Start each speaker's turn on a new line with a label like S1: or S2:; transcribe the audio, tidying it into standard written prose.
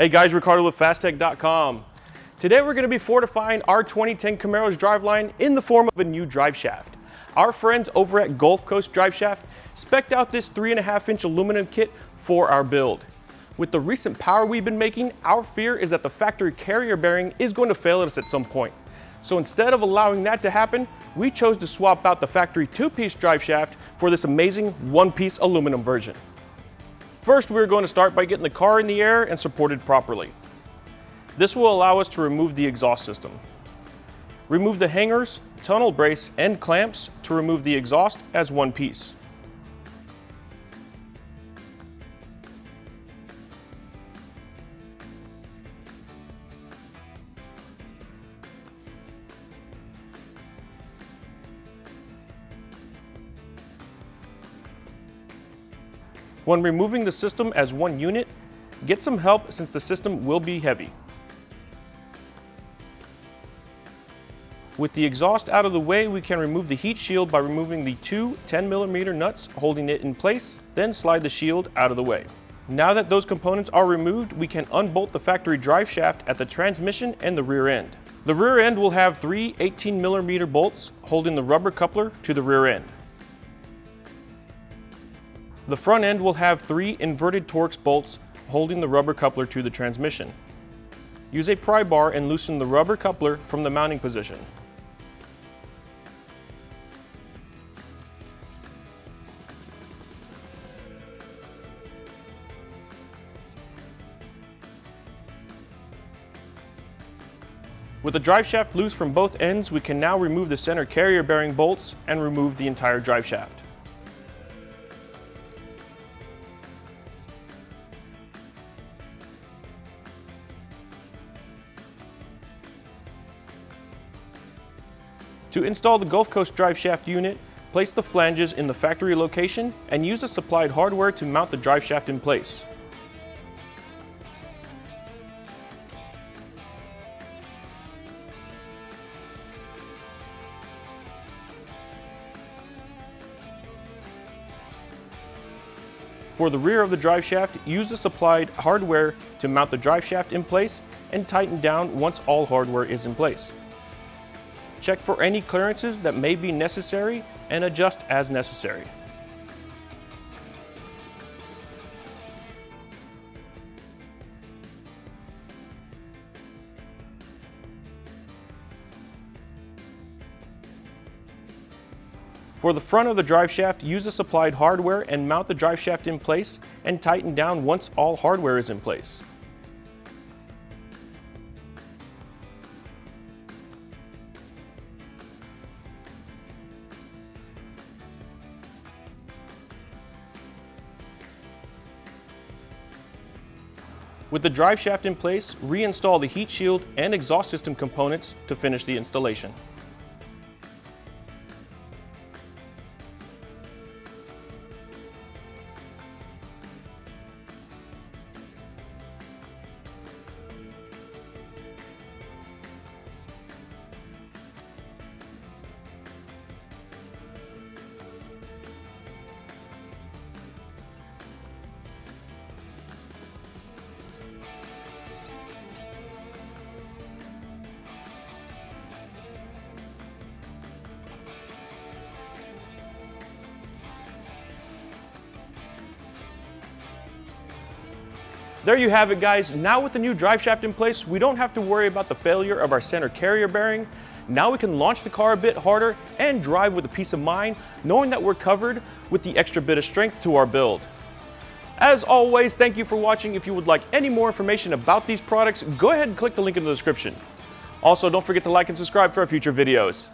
S1: Hey guys, Ricardo with Phastek.com. Today we're going to be fortifying our 2010 Camaro's driveline in the form of a new drive shaft. Our friends over at Gulfcoast Driveshaft spec'd out this 3.5-inch aluminum kit for our build. With the recent power we've been making, our fear is that the factory carrier bearing is going to fail us at some point. So instead of allowing that to happen, we chose to swap out the factory 2-piece drive shaft for this amazing 1-piece aluminum version. First, we're going to start by getting the car in the air and supported properly. This will allow us to remove the exhaust system. Remove the hangers, tunnel brace, and clamps to remove the exhaust as one piece. When removing the system as one unit, get some help since the system will be heavy. With the exhaust out of the way, we can remove the heat shield by removing the two 10mm nuts holding it in place, then slide the shield out of the way. Now that those components are removed, we can unbolt the factory drive shaft at the transmission and the rear end. The rear end will have three 18mm bolts holding the rubber coupler to the rear end. The front end will have three inverted Torx bolts holding the rubber coupler to the transmission. Use a pry bar and loosen the rubber coupler from the mounting position. With the drive shaft loose from both ends, we can now remove the center carrier bearing bolts and remove the entire drive shaft. To install the Gulfcoast Driveshaft unit, place the flanges in the factory location and use the supplied hardware to mount the drive shaft in place. For the rear of the drive shaft, use the supplied hardware to mount the drive shaft in place and tighten down once all hardware is in place. Check for any clearances that may be necessary and adjust as necessary. For the front of the drive shaft, use the supplied hardware and mount the drive shaft in place and tighten down once all hardware is in place. With the drive shaft in place, reinstall the heat shield and exhaust system components to finish the installation. There you have it, guys. Now with the new drive shaft in place, we don't have to worry about the failure of our center carrier bearing. Now we can launch the car a bit harder and drive with a peace of mind, knowing that we're covered with the extra bit of strength to our build. As always, thank you for watching. If you would like any more information about these products, go ahead and click the link in the description. Also, don't forget to like and subscribe for our future videos.